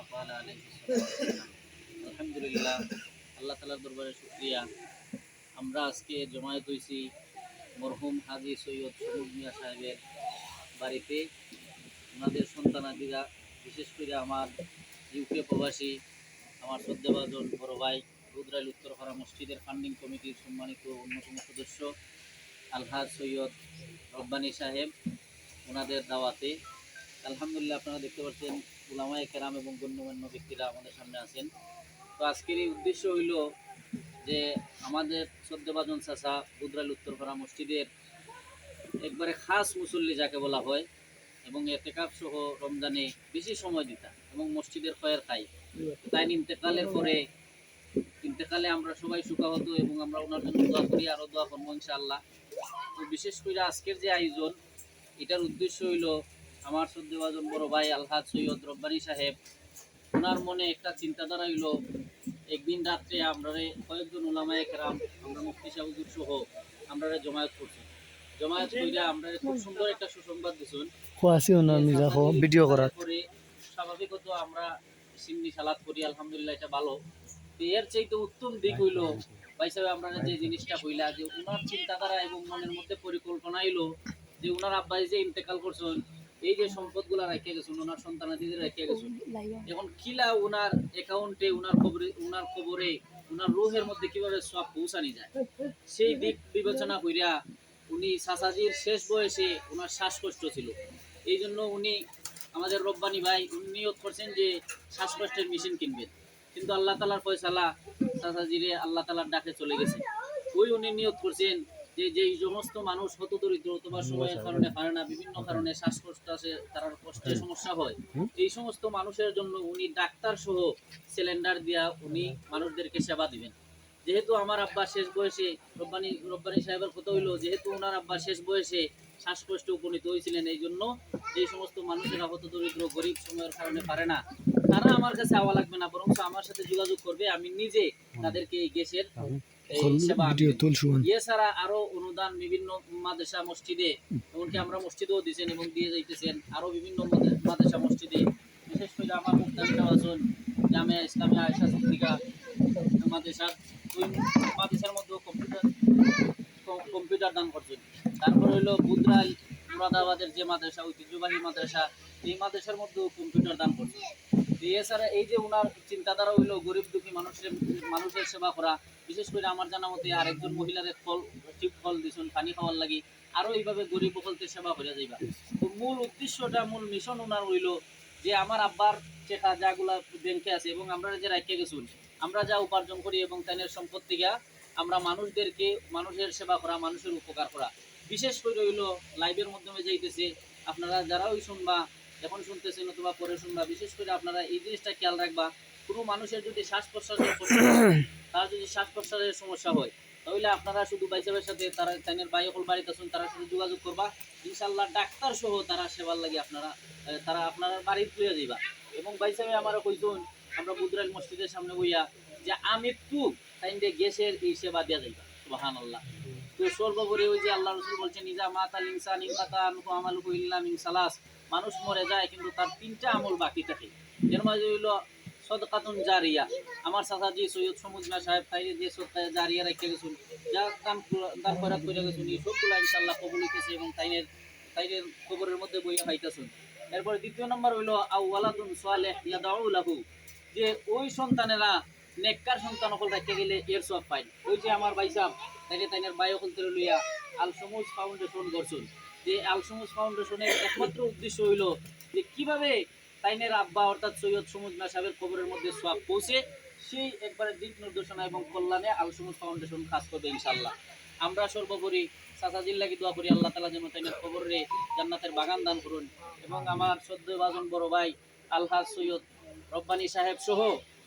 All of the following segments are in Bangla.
قال عليه الصلاة والسلام আলহামদুলিল্লাহ আল্লাহ তাআলার দরবারে শুকরিয়া। আমরা আজকে জমায়েত হয়েছি মরহুম হাজী সৈয়দ সমুদ মিয়া সাহেবের বাড়িতে। ওনাদের সন্তানাদিরা, বিশেষ করে আমার ইউকে প্রবাসী আমার শ্রদ্ধাভাজন বড় ভাই রুদ্রাইল উত্তরপাড়া মসজিদের ফান্ডিং কমিটির সম্মানিত অন্যতম সদস্য আলহাজ সৈয়দ রব্বানী সাহেব, ওনাদের দাওয়াতে আলহামদুলিল্লাহ আপনারা দেখতে পাচ্ছেন উলামায়ে কেরাম এবং গণ্যমান্য ব্যক্তিরা আমাদের সামনে আছেন। তো আজকের এই উদ্দেশ্য হইল যে আমাদের শ্রদ্ধাভাজন চাচা রুদ্রাইল উত্তরপাড়া মসজিদের একবারে খাস মুসল্লি যাকে বলা হয় এবং এতেকাফ সহ রমজানে বেশি সময় দিতা এবং মসজিদের খয়ের খাই, তাই ইন্তেকালের পরে ইন্তেকালে আমরা সবাই সুখাহত এবং আমরা ওনার জন্য দোয়া করি, আরও দোয়া করবো ইনশাআল্লাহ। তো বিশেষ করে আজকের যে আয়োজন, এটার উদ্দেশ্য হইল আমার শ্রদ্ধাভাজন বড় ভাই আলহাজ সৈয়দ রব্বানী সাহেব, ওনার মনে একটা চিন্তাধারা হইল একদিন রাত্রে আমরা কয়েকজন উলামায়ে কেরাম, আমরা মুফতি সাহেব হুজুর সহ আমরা জমায়েত করছি। জমায়েত কইরা আমরা খুব সুন্দর একটা সুসংবাদ দিছুন ভিডিও করার পরে স্বাভাবিকত আমরা সিন্নি সালাদ করি, আলহামদুলিল্লাহ এটা ভালো। তো এর চাইতে উত্তম দিক হইল ভাই সাহেব আমরা যে জিনিসটা কইলা যে উনার চিন্তাধারা এবং মনের মধ্যে পরিকল্পনা হইলো যে উনার আব্বাই যে ইন্তেকাল করছেন, এই যে সম্পদগুলা রেখে গেছেন ওনার সন্তানাদিদের রেখে গেছেন, এখন কিলা উনার অ্যাকাউন্টে উনার কবরে উনার রুহের মধ্যে কিভাবে সব পৌঁছানি যায়, সেই দিক বিবেচনা কইরা উনি চাচাজির শেষ বয়সে ওনার শ্বাসকষ্ট ছিল, এই জন্য উনি আমাদের রব্বানী ভাই উনি নিয়ত করছেন যে শ্বাসকষ্টের মেশিন কিনবেন, কিন্তু আল্লাহ তাআলার ফয়সালা চাচাজিরে আল্লাহ তাআলার ডাকে চলে গেছে। উনি নিয়ত করছেন যে যেই সমস্ত মানুষ হত দরিদ্র অথবা সময়ের কারণে পারে না, বিভিন্ন কারণে শ্বাসকষ্ট আসে, তার কষ্টের সমস্যা হয়, এই সমস্ত মানুষের জন্য উনি ডাক্তার সহ সিলিন্ডার দিয়া উনি মানুষদেরকে সেবা দিবেন। যেহেতু আমার আব্বা শেষ বয়সে রব্বানী সাহেবের কথা হইলো, যেহেতু ওনার আব্বা শেষ বয়সে শ্বাসকষ্টে উপনীত হয়েছিলেন, এই জন্য যে সমস্ত মানুষেরা হত দরিদ্র গরিব সময়ের কারণে পারে না, তারা আমার কাছে আওয়া লাগবে না, বরং আমার সাথে যোগাযোগ করবে, আমি নিজে তাদেরকে এই গ্যাসের সেবা। এছাড়া আরো অনুদান বিভিন্ন মাদ্রাসা মসজিদে, এমনকি আমরা মসজিদেও দিয়েছেন এবং দিয়ে যাইতেছেন, আরো বিভিন্ন মাদ্রাসা মসজিদে, বিশেষ করে আমার মুক্তাদি নওয়াজুন জামিয়া ইসলামিয়া আয়েশা সিদ্দিকা মাদ্রাসার মাদ্রাসার মধ্যে কম্পিউটার দান করছেন। তারপর হইলো বুদ্রাইল মুরাদাবাদের যে মাদ্রাসা ঐতিহ্যবাহী মাদ্রাসা, এই মাদ্রাসার মধ্যেও কম্পিউটার দান করছে। এছাড়া এই যে ওনার চিন্তাধারা হইলো গরিব দুঃখী মানুষের সেবা করা, বিশেষ করে আমার জানা মতে আরেকজন মহিলার টিপ ফল দিচ্ছেন পানি খাওয়ার লাগি, আরো এইভাবে গরিব বকলতে সেবা করে যাইবা। তো মূল উদ্দেশ্যটা মূল মিশন ওনার হইলো যে আমার আব্বার টাকা যাগুলা ব্যাংকে আছে এবং আমরা যে রাখিয়ে গেছুন, আমরা যা উপার্জন করি এবং তাদের সম্পদ থেকে আমরা মানুষের সেবা করা, মানুষের উপকার করা, বিশেষ করে হইলো লাইভের মাধ্যমে যাইতেছে, আপনারা যারা ওই শুনবা এখন শুনতেছেন অথবা পরে শুনবা, বিশেষ করে আপনারা এই জিনিসটা খেয়াল রাখবা, কোনো মানুষের যদি শ্বাস প্রশ্বাসের তার যদি শ্বাস প্রশ্বাসের সমস্যা হয়, তাহলে আপনারা শুধু বাইসাবের সাথে তারা তাদের ভাই হল বাড়িতে আছেন, তারা সাথে যোগাযোগ করবা, ইনশাল্লাহ ডাক্তার সহ তারা সেবার লাগে তারা আপনারা বাড়ি তুলে দিবা। এবং বাইসাবে আমরা কইতুন আমরা বুদ্রাইল মসজিদের সামনে বইয়া যে আমি তাই গ্যাসের এই সেবা দেওয়া যাইবা, সুবহানাল্লাহ। তো সর্বোপরি ওই যে আল্লাহ রসুল বলছেন ইজা মাতাল ইনসান ইনকাতানহু আমালুহু ইল্লা মিন সালাস, মানুষ মরে যায় কিন্তু তার তিনটা আমল বাকি থাকে, এর মাঝে হইলো সদকাতুন জারিয়া, আমার চাচাজি সৈয়দ সমুদ মিয়া সাহেব তাই যে সদকা জারিয়া রেখে গেছেন, যা দান খয়রাত করে গেছেন, এই সবগুলো ইনশাআল্লাহ কবুল হইতেছে এবং তাইনের কবরের মধ্যে বইয়া পাইতেছেন। এরপরে দ্বিতীয় নম্বর হইলো আও ওয়ালাদুন সালেহ ইয়াদাউ লাহু, যে ওই সন্তানেরা নেককার সন্তান হল রেখে গেলে এর সব পাই। ওই যে আমার ভাই সাহেব তাকে তাইনের বায়ু হলতে লইয়া আল সমুজ ফাউন্ডেশন করছেন, যে আল সমুজ ফাউন্ডেশনের একমাত্র উদ্দেশ্য হইল যে কিভাবে তাইনের আব্বা অর্থাৎ সৈয়দ সমুজ মিয়া সাহেবের কবরের মধ্যে সওয়াব পৌঁছে, সেই একবারে দিক নির্দেশনা এবং কল্যাণে আল সমুজ ফাউন্ডেশন কাজ করবে ইনশাআল্লাহ। আমরা সর্বোপরি চাচাজির লাগি দোয়া করি আল্লাহ তাআলা যেন তাইনের কবরে জান্নাতের বাগান দান করুন এবং আমার শ্রদ্ধেয়ভাজন বড় ভাই আলহাজ সৈয়দ রব্বানী সাহেব সহ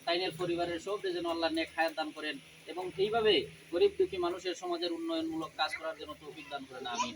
তাইনের পরিবারের সবকে যেন আল্লাহ নেক হায়াত দান করেন এবং এইভাবে গরিব দুঃখী মানুষের সমাজের উন্নয়নমূলক কাজ করার জন্য তৌফিক দান করেন, আমিন।